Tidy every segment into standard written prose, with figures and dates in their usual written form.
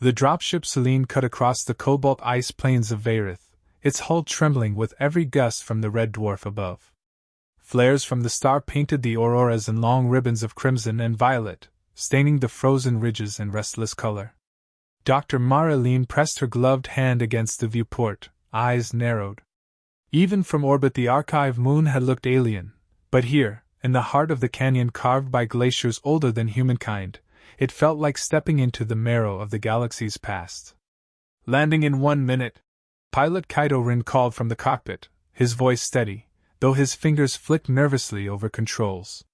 The dropship Selene cut across the cobalt ice plains of Varith, its hull trembling with every gust from the red dwarf above. Flares from the star painted the auroras in long ribbons of crimson and violet, staining the frozen ridges in restless color. Dr. Mara Lean pressed her gloved hand against the viewport, eyes narrowed. Even from orbit the archive moon had looked alien, but here, in the heart of the canyon carved by glaciers older than humankind, it felt like stepping into the marrow of the galaxy's past. "Landing in 1 minute," Pilot Kaido Rin called from the cockpit, his voice steady, though his fingers flicked nervously over controls.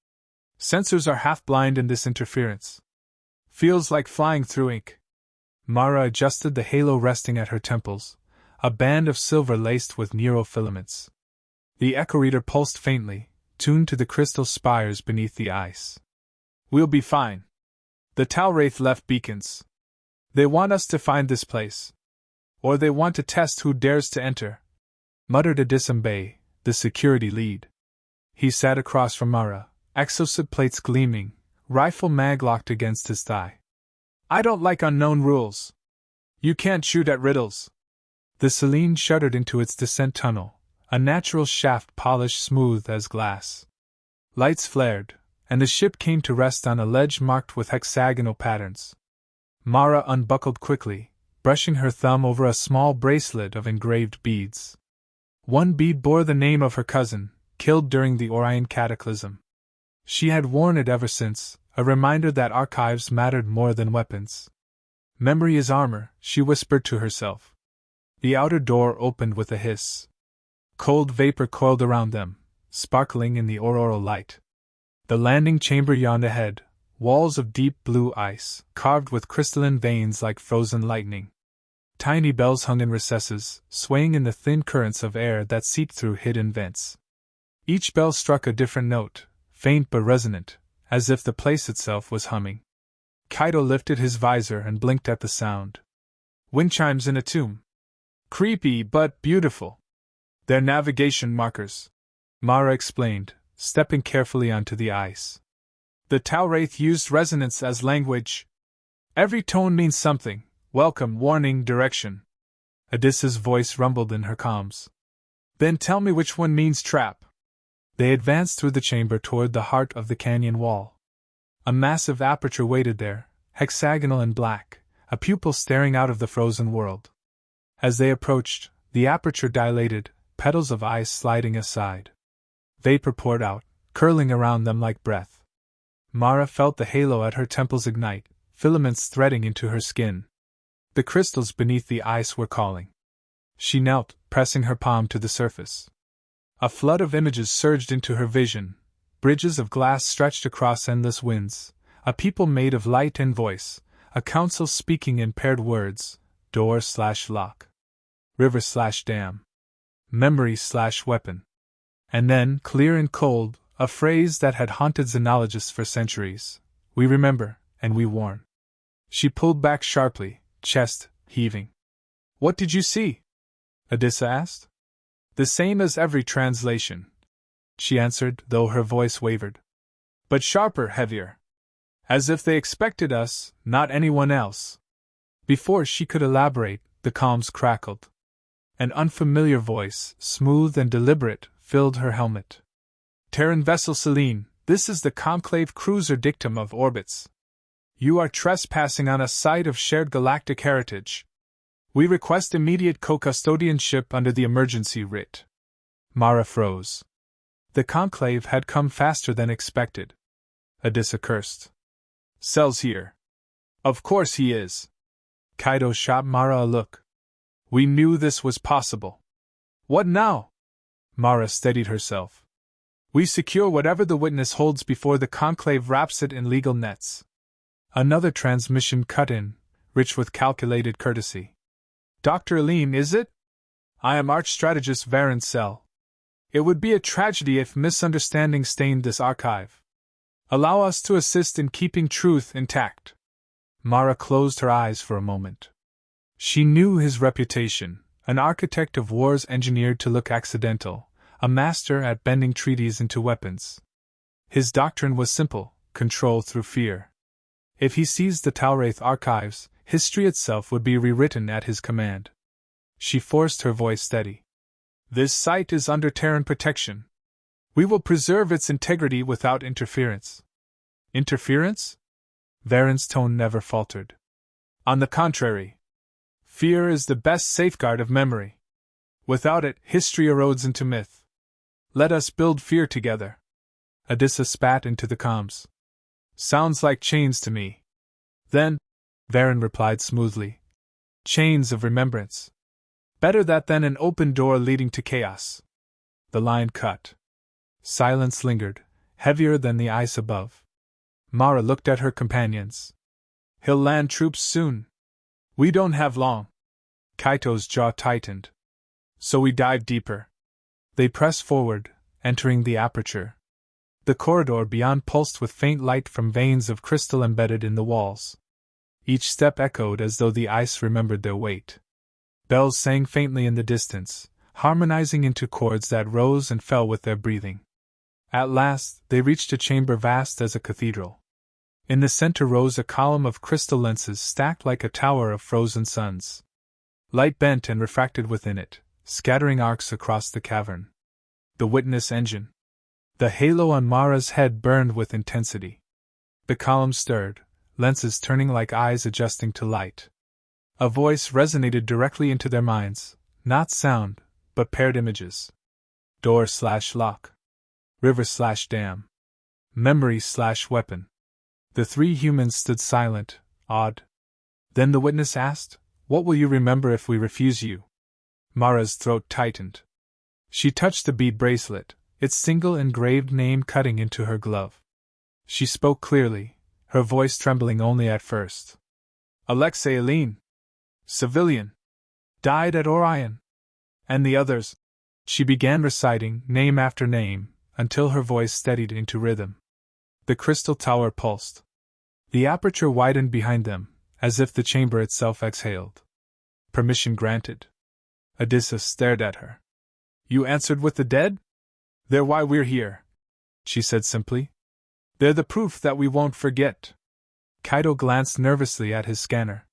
"Sensors are half-blind in this interference. Feels like flying through ink." Mara adjusted the halo resting at her temples, a band of silver laced with neurofilaments. The echo reader pulsed faintly, tuned to the crystal spires beneath the ice. "We'll be fine. The Tau Wraith left beacons. They want us to find this place. Or they want to test who dares to enter," muttered Adissam Bey, the security lead. He sat across from Mara, exosuit plates gleaming, rifle mag locked against his thigh. "I don't like unknown rules. You can't shoot at riddles." The Selene shuddered into its descent tunnel, a natural shaft polished smooth as glass. Lights flared, and the ship came to rest on a ledge marked with hexagonal patterns. Mara unbuckled quickly, brushing her thumb over a small bracelet of engraved beads. One bead bore the name of her cousin, killed during the Orion Cataclysm. She had worn it ever since, a reminder that archives mattered more than weapons. "Memory is armor," she whispered to herself. The outer door opened with a hiss. Cold vapor coiled around them, sparkling in the auroral light. The landing chamber yawned ahead, walls of deep blue ice, carved with crystalline veins like frozen lightning. Tiny bells hung in recesses, swaying in the thin currents of air that seeped through hidden vents. Each bell struck a different note, faint but resonant, as if the place itself was humming. Kaido lifted his visor and blinked at the sound. "Wind chimes in a tomb. Creepy but beautiful. They're navigation markers," Mara explained, stepping carefully onto the ice. "The Tau Wraith used resonance as language. Every tone means something: welcome, warning, direction." Adissa's voice rumbled in her comms. "Then tell me which one means trap." They advanced through the chamber toward the heart of the canyon wall. A massive aperture waited there, hexagonal and black, a pupil staring out of the frozen world. As they approached, the aperture dilated, petals of ice sliding aside. Vapor poured out, curling around them like breath. Mara felt the halo at her temples ignite, filaments threading into her skin. The crystals beneath the ice were calling. She knelt, pressing her palm to the surface. A flood of images surged into her vision. Bridges of glass stretched across endless winds, a people made of light and voice, a council speaking in paired words, door/lock, river/dam, memory/weapon. And then, clear and cold, a phrase that had haunted xenologists for centuries: "We remember, and we warn." She pulled back sharply, chest heaving. "What did you see?" Adissa asked. "The same as every translation," she answered, though her voice wavered. "But sharper, heavier. As if they expected us, not anyone else." Before she could elaborate, the comms crackled. An unfamiliar voice, smooth and deliberate, filled her helmet. "Terran vessel Selene, this is the Conclave cruiser dictum of orbits. You are trespassing on a site of shared galactic heritage. We request immediate co-custodianship under the emergency writ." Mara froze. The Conclave had come faster than expected. Adissa cursed. "Cell's here." "Of course he is." Kaido shot Mara a look. "We knew this was possible." "What now?" Mara steadied herself. "We secure whatever the witness holds before the Conclave wraps it in legal nets." Another transmission cut in, rich with calculated courtesy. "Dr. Aleem, is it? I am Arch-Strategist Varen Cell. It would be a tragedy if misunderstanding stained this archive. Allow us to assist in keeping truth intact." Mara closed her eyes for a moment. She knew his reputation, an architect of wars engineered to look accidental, a master at bending treaties into weapons. His doctrine was simple: control through fear. If he seized the Tau Wraith archives, history itself would be rewritten at his command. She forced her voice steady. This site is under Terran protection. We will preserve its integrity without interference. Interference? Varen's tone never faltered. On the contrary. Fear is the best safeguard of memory. Without it, history erodes into myth. Let us build fear together. Adissa spat into the comms. Sounds like chains to me. Then, Varen replied smoothly. Chains of remembrance. Better that than an open door leading to chaos. The line cut. Silence lingered, heavier than the ice above. Mara looked at her companions. He'll land troops soon. We don't have long. Kaito's jaw tightened. So we dive deeper. They pressed forward, entering the aperture. The corridor beyond pulsed with faint light from veins of crystal embedded in the walls. Each step echoed as though the ice remembered their weight. Bells sang faintly in the distance, harmonizing into chords that rose and fell with their breathing. At last, they reached a chamber vast as a cathedral. In the center rose a column of crystal lenses stacked like a tower of frozen suns. Light bent and refracted within it, scattering arcs across the cavern. The witness engine. The halo on Mara's head burned with intensity. The column stirred, lenses turning like eyes adjusting to light. A voice resonated directly into their minds, not sound, but paired images. Door/lock. River/dam. Memory/weapon. The three humans stood silent, awed. Then the witness asked, What will you remember if we refuse you? Mara's throat tightened. She touched the bead bracelet, its single engraved name cutting into her glove. She spoke clearly, her voice trembling only at first. Alexei Aline. Civilian. Died at Orion. And the others. She began reciting, name after name, until her voice steadied into rhythm. The crystal tower pulsed. The aperture widened behind them, as if the chamber itself exhaled. Permission granted. Adissa stared at her. You answered with the dead? They're why we're here, she said simply. They're the proof that we won't forget. Kaito glanced nervously at his scanner.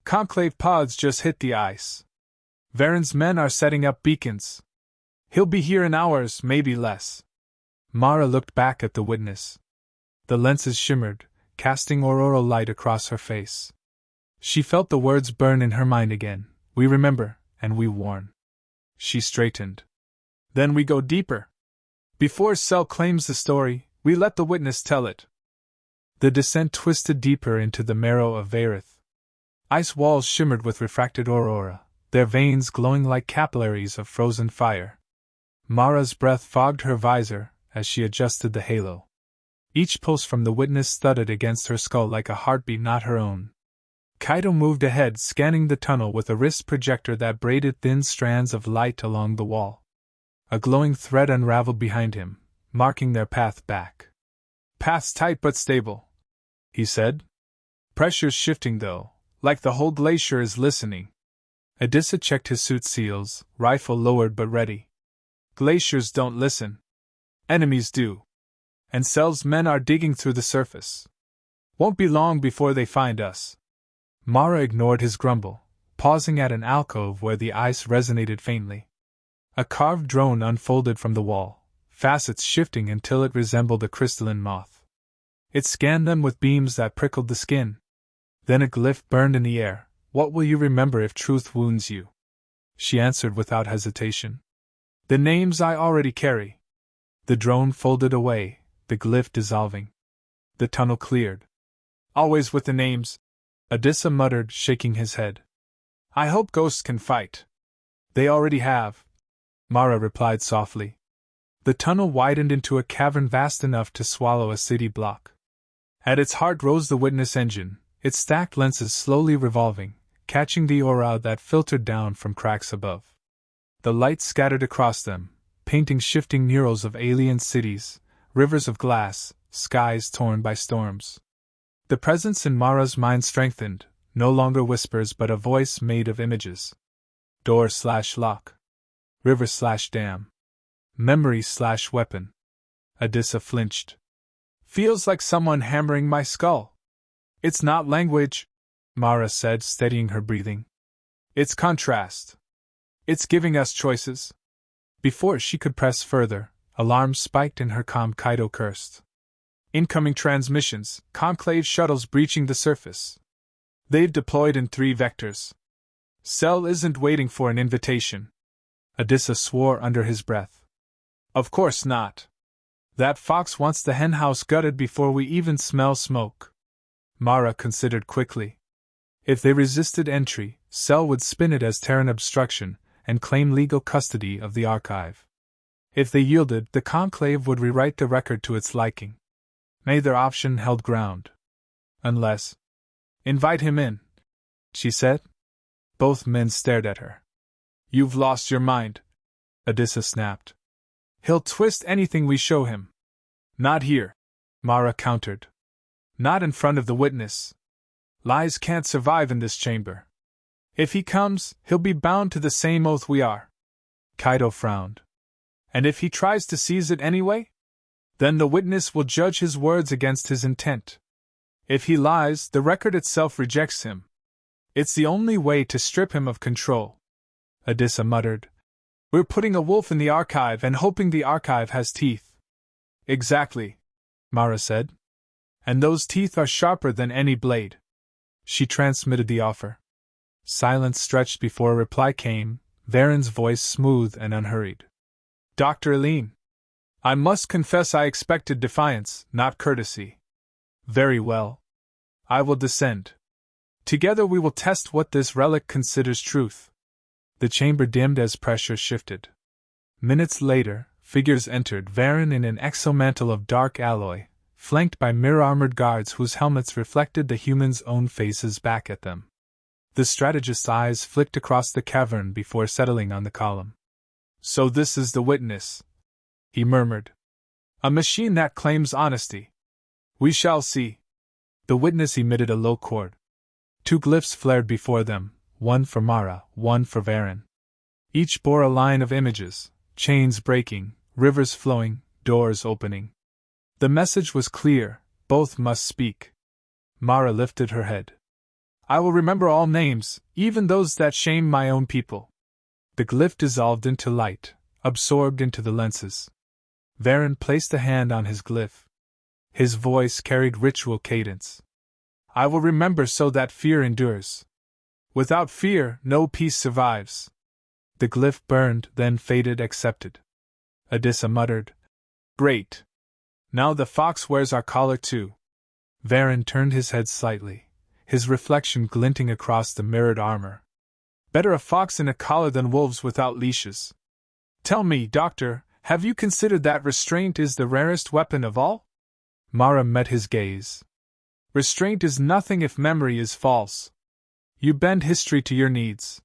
Conclave pods just hit the ice. Varen's men are setting up beacons. He'll be here in hours, maybe less. Mara looked back at the witness. The lenses shimmered, casting auroral light across her face. She felt the words burn in her mind again. We remember, and we warn. She straightened. Then we go deeper. Before Cell claims the story, we let the witness tell it. The descent twisted deeper into the marrow of Vareth. Ice walls shimmered with refracted aurora, their veins glowing like capillaries of frozen fire. Mara's breath fogged her visor as she adjusted the halo. Each pulse from the witness thudded against her skull like a heartbeat not her own. Kaito moved ahead, scanning the tunnel with a wrist projector that braided thin strands of light along the wall. A glowing thread unraveled behind him, marking their path back. Path's tight but stable, he said. Pressure's shifting though, like the whole glacier is listening. Adissa checked his suit seals, rifle lowered but ready. Glaciers don't listen. Enemies do. And Cell's men are digging through the surface. Won't be long before they find us. Mara ignored his grumble, pausing at an alcove where the ice resonated faintly. A carved drone unfolded from the wall, facets shifting until it resembled a crystalline moth. It scanned them with beams that prickled the skin. Then a glyph burned in the air. What will you remember if truth wounds you? She answered without hesitation. The names I already carry. The drone folded away, the glyph dissolving. The tunnel cleared. Always with the names, Adissa muttered, shaking his head. I hope ghosts can fight. They already have, Mara replied softly. The tunnel widened into a cavern vast enough to swallow a city block. At its heart rose the witness engine, its stacked lenses slowly revolving, catching the aura that filtered down from cracks above. The light scattered across them, painting shifting murals of alien cities, rivers of glass, skies torn by storms. The presence in Mara's mind strengthened, no longer whispers but a voice made of images. Door/lock. River/dam. Memory/weapon. Adissa flinched. Feels like someone hammering my skull. It's not language. Mara said, steadying her breathing. It's contrast. It's giving us choices. Before she could press further, alarms spiked in her comm. Kaido cursed. Incoming transmissions, conclave shuttles breaching the surface. They've deployed in 3 vectors. Cell isn't waiting for an invitation. Adissa swore under his breath. Of course not. That fox wants the henhouse gutted before we even smell smoke. Mara considered quickly. If they resisted entry, Cell would spin it as Terran obstruction and claim legal custody of the archive. If they yielded, the Conclave would rewrite the record to its liking. Neither option held ground. Unless. Invite him in, she said. Both men stared at her. You've lost your mind, Adissa snapped. He'll twist anything we show him. Not here, Mara countered. Not in front of the witness. Lies can't survive in this chamber. If he comes, he'll be bound to the same oath we are. Kaido frowned. And if he tries to seize it anyway? Then the witness will judge his words against his intent. If he lies, the record itself rejects him. It's the only way to strip him of control. Adissa muttered. We're putting a wolf in the archive and hoping the archive has teeth. Exactly, Mara said. And those teeth are sharper than any blade. She transmitted the offer. Silence stretched before a reply came, Varen's voice smooth and unhurried. Dr. Eileen. I must confess I expected defiance, not courtesy. Very well. I will descend. Together we will test what this relic considers truth. The chamber dimmed as pressure shifted. Minutes later, figures entered, Varen in an exomantle of dark alloy, flanked by mirror-armored guards whose helmets reflected the humans' own faces back at them. The strategist's eyes flicked across the cavern before settling on the column. So this is the witness, he murmured. A machine that claims honesty. We shall see. The witness emitted a low chord. 2 glyphs flared before them, one for Mara, one for Varen. Each bore a line of images, chains breaking, rivers flowing, doors opening. The message was clear, both must speak. Mara lifted her head. I will remember all names, even those that shame my own people. The glyph dissolved into light, absorbed into the lenses. Varen placed a hand on his glyph. His voice carried ritual cadence. I will remember so that fear endures. Without fear, no peace survives. The glyph burned, then faded, accepted. Adissa muttered. Great. Now the fox wears our collar too. Varen turned his head slightly, his reflection glinting across the mirrored armor. Better a fox in a collar than wolves without leashes. Tell me, Doctor, have you considered that restraint is the rarest weapon of all? Mara met his gaze. Restraint is nothing if memory is false. You bend history to your needs.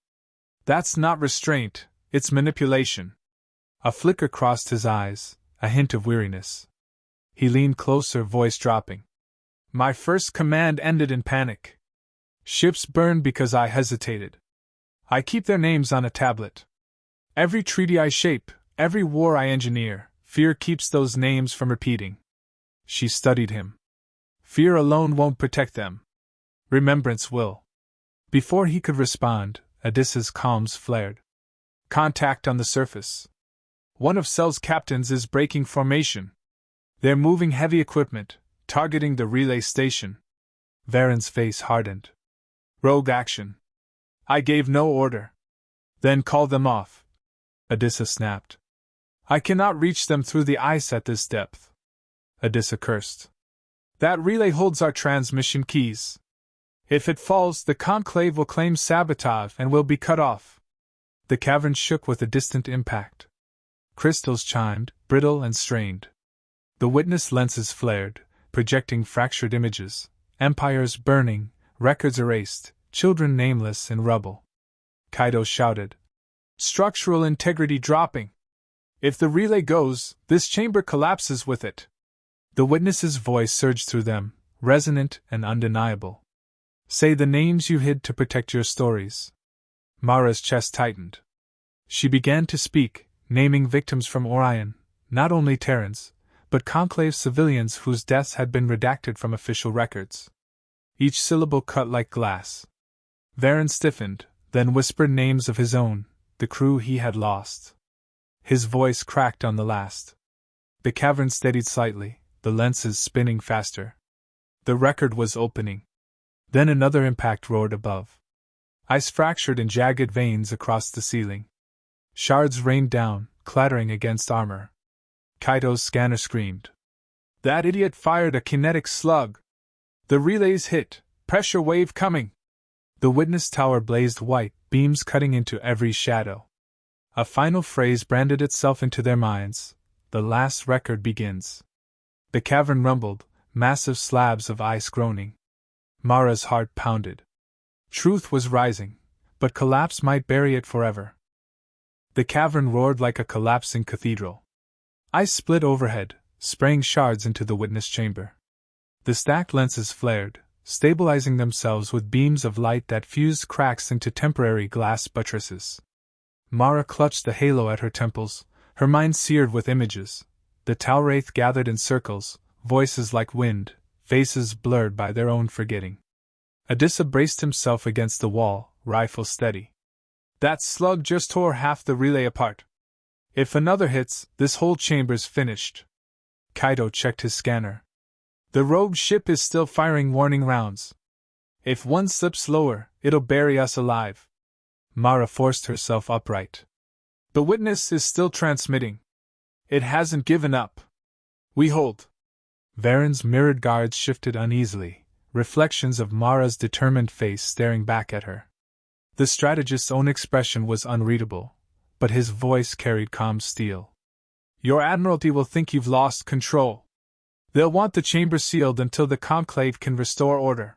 That's not restraint, it's manipulation. A flicker crossed his eyes, a hint of weariness. He leaned closer, voice dropping. My first command ended in panic. Ships burned because I hesitated. I keep their names on a tablet. Every treaty I shape, every war I engineer, fear keeps those names from repeating. She studied him. Fear alone won't protect them. Remembrance will. Before he could respond, Adissa's comms flared. Contact on the surface. One of Cell's captains is breaking formation. They're moving heavy equipment, targeting the relay station. Varen's face hardened. Rogue action. I gave no order. Then call them off. Adissa snapped. I cannot reach them through the ice at this depth. Adissa cursed. That relay holds our transmission keys. If it falls, the Conclave will claim sabotage and will be cut off. The cavern shook with a distant impact. Crystals chimed, brittle and strained. The witness lenses flared, projecting fractured images, empires burning, records erased, children nameless in rubble. Kaido shouted. Structural integrity dropping. If the relay goes, this chamber collapses with it. The witness's voice surged through them, resonant and undeniable. Say the names you hid to protect your stories. Mara's chest tightened. She began to speak, naming victims from Orion, not only Terrans, but Conclave civilians whose deaths had been redacted from official records. each syllable cut like glass. Varen stiffened, then whispered names of his own, the crew he had lost. His voice cracked on the last. The cavern steadied slightly, the lenses spinning faster. The record was opening. Then another impact roared above. Ice fractured in jagged veins across the ceiling. Shards rained down, clattering against armor. Kaito's scanner screamed. That idiot fired a kinetic slug! The relays hit, pressure wave coming! The witness tower blazed white, beams cutting into every shadow. A final phrase branded itself into their minds. The last record begins. The cavern rumbled, massive slabs of ice groaning. Mara's heart pounded. Truth was rising, but collapse might bury it forever. The cavern roared like a collapsing cathedral. Ice split overhead, spraying shards into the witness chamber. The stacked lenses flared, stabilizing themselves with beams of light that fused cracks into temporary glass buttresses. Mara clutched the halo at her temples, her mind seared with images. The Tau-wraith gathered in circles, voices like wind, faces blurred by their own forgetting. Adissa braced himself against the wall, rifle steady. That slug just tore half the relay apart. If another hits, this whole chamber's finished. Kaito checked his scanner. The rogue ship is still firing warning rounds. If one slips lower, it'll bury us alive. Mara forced herself upright. The witness is still transmitting. It hasn't given up. We hold. Varen's mirrored guards shifted uneasily, reflections of Mara's determined face staring back at her. The strategist's own expression was unreadable, but his voice carried calm steel. Your Admiralty will think you've lost control. They'll want the chamber sealed until the Conclave can restore order.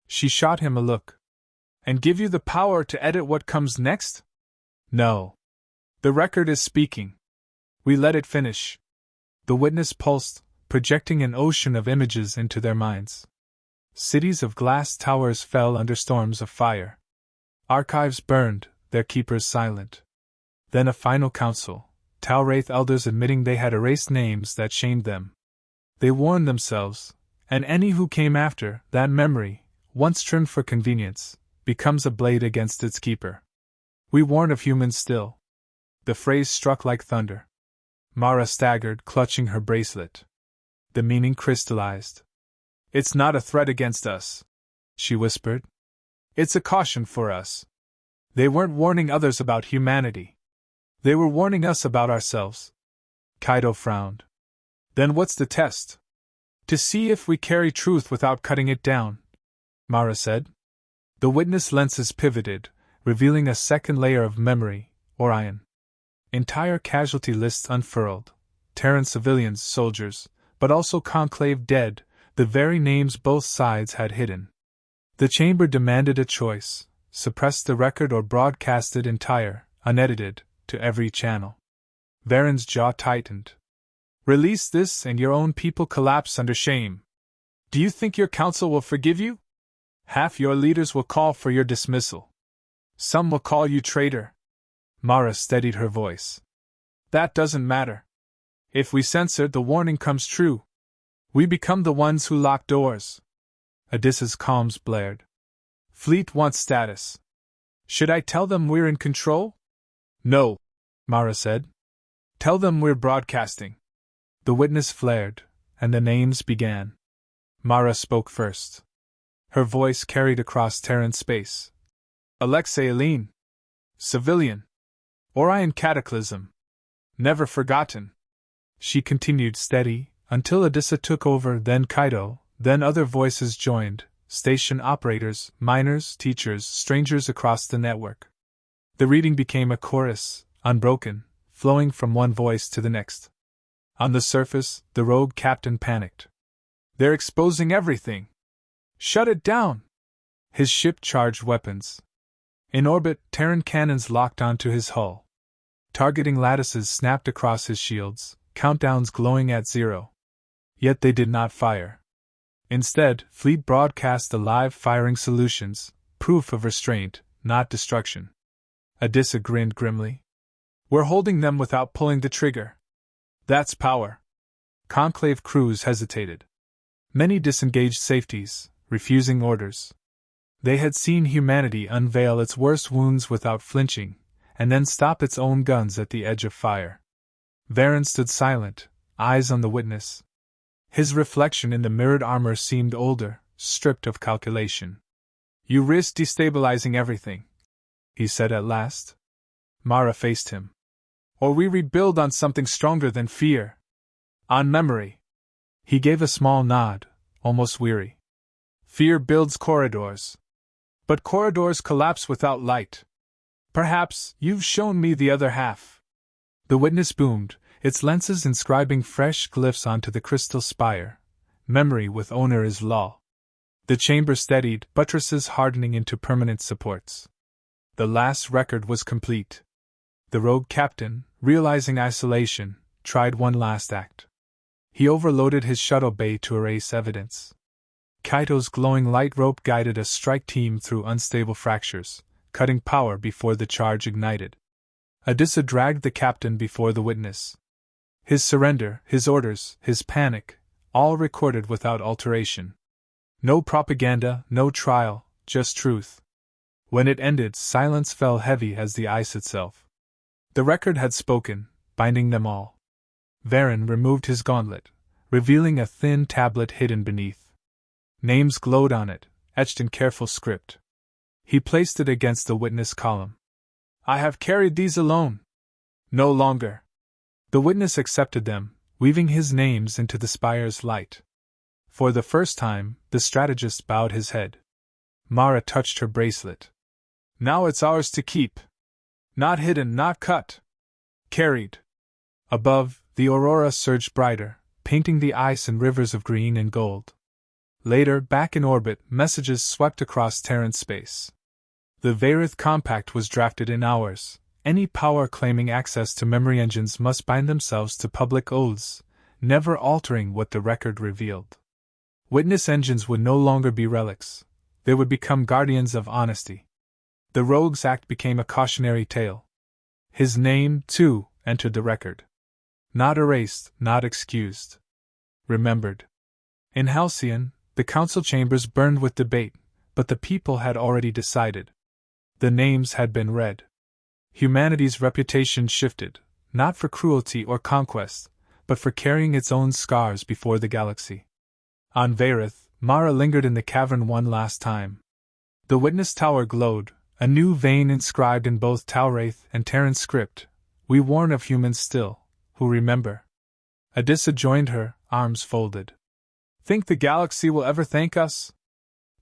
She shot him a look. And give you the power to edit what comes next? No. The record is speaking. We let it finish. The witness pulsed, projecting an ocean of images into their minds. Cities of glass towers fell under storms of fire. Archives burned, their keepers silent. Then a final council, Tau-wraith elders admitting they had erased names that shamed them. They warned themselves, and any who came after, that memory, once trimmed for convenience, becomes a blade against its keeper. We warn of humans still. The phrase struck like thunder. Mara staggered, clutching her bracelet. The meaning crystallized. It's not a threat against us, she whispered. It's a caution for us. They weren't warning others about humanity. They were warning us about ourselves. Kaito frowned. Then what's the test? To see if we carry truth without cutting it down, Mara said. The witness lenses pivoted, revealing a second layer of memory, Orion. Entire casualty lists unfurled. Terran civilians, soldiers, but also Conclave dead, the very names both sides had hidden. The chamber demanded a choice: suppress the record or broadcast it entire, unedited, to every channel. Varen's jaw tightened. Release this and your own people collapse under shame. Do you think your council will forgive you? Half your leaders will call for your dismissal. Some will call you traitor. Mara steadied her voice. That doesn't matter. If we censor, the warning comes true. We become the ones who lock doors. Adissa's calms blared. Fleet wants status. Should I tell them we're in control? No, Mara said. Tell them we're broadcasting. The witness flared, and the names began. Mara spoke first. Her voice carried across Terran space. Alexei Aline. Civilian. Orion Cataclysm. Never forgotten. She continued steady, until Adissa took over, then Kaito, then other voices joined, station operators, miners, teachers, strangers across the network. The reading became a chorus, unbroken, flowing from one voice to the next. On the surface, the rogue captain panicked. They're exposing everything. Shut it down! His ship charged weapons. In orbit, Terran cannons locked onto his hull. Targeting lattices snapped across his shields, countdowns glowing at 0. Yet they did not fire. Instead, Fleet broadcast the live firing solutions, proof of restraint, not destruction. Adissa grinned grimly. We're holding them without pulling the trigger. That's power. Conclave crews hesitated. Many disengaged safeties, refusing orders. They had seen humanity unveil its worst wounds without flinching, and then stop its own guns at the edge of fire. Varen stood silent, eyes on the witness. His reflection in the mirrored armor seemed older, stripped of calculation. "You risk destabilizing everything," he said at last. Mara faced him. "Or we rebuild on something stronger than fear. On memory." He gave a small nod, almost weary. "Fear builds corridors. But corridors collapse without light. Perhaps you've shown me the other half." The witness boomed, its lenses inscribing fresh glyphs onto the crystal spire. "Memory with owner is law." The chamber steadied, buttresses hardening into permanent supports. The last record was complete. The rogue captain, realizing isolation, tried one last act. He overloaded his shuttle bay to erase evidence. Kaito's glowing light rope guided a strike team through unstable fractures, cutting power before the charge ignited. Adissa dragged the captain before the witness. His surrender, his orders, his panic, all recorded without alteration. No propaganda, no trial, just truth. When it ended, silence fell heavy as the ice itself. The record had spoken, binding them all. Varen removed his gauntlet, revealing a thin tablet hidden beneath. Names glowed on it, etched in careful script. He placed it against the witness column. "I have carried these alone. No longer." The witness accepted them, weaving his names into the spire's light. For the first time, the strategist bowed his head. Mara touched her bracelet. "Now it's ours to keep. Not hidden, not cut. Carried." Above, the aurora surged brighter, painting the ice in rivers of green and gold. Later, back in orbit, messages swept across Terran space. The Varith Compact was drafted in hours. Any power claiming access to memory engines must bind themselves to public oaths, never altering what the record revealed. Witness engines would no longer be relics. They would become guardians of honesty. The Rogue's Act became a cautionary tale. His name, too, entered the record. Not erased, not excused. Remembered. In Halcyon, the council chambers burned with debate, but the people had already decided. The names had been read. Humanity's reputation shifted, not for cruelty or conquest, but for carrying its own scars before the galaxy. On Varith, Mara lingered in the cavern one last time. The witness tower glowed, a new vein inscribed in both Tauraith and Terran script. "We warn of humans still, who remember." Adissa joined her, arms folded. "Think the galaxy will ever thank us?"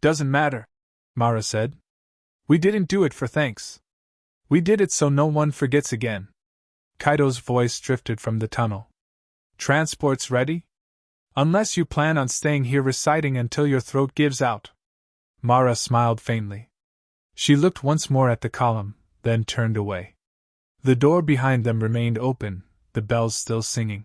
"Doesn't matter," Mara said. "We didn't do it for thanks. We did it so no one forgets again." Kaito's voice drifted from the tunnel. "Transport's ready? Unless you plan on staying here reciting until your throat gives out." Mara smiled faintly. She looked once more at the column, then turned away. The door behind them remained open, the bells still singing.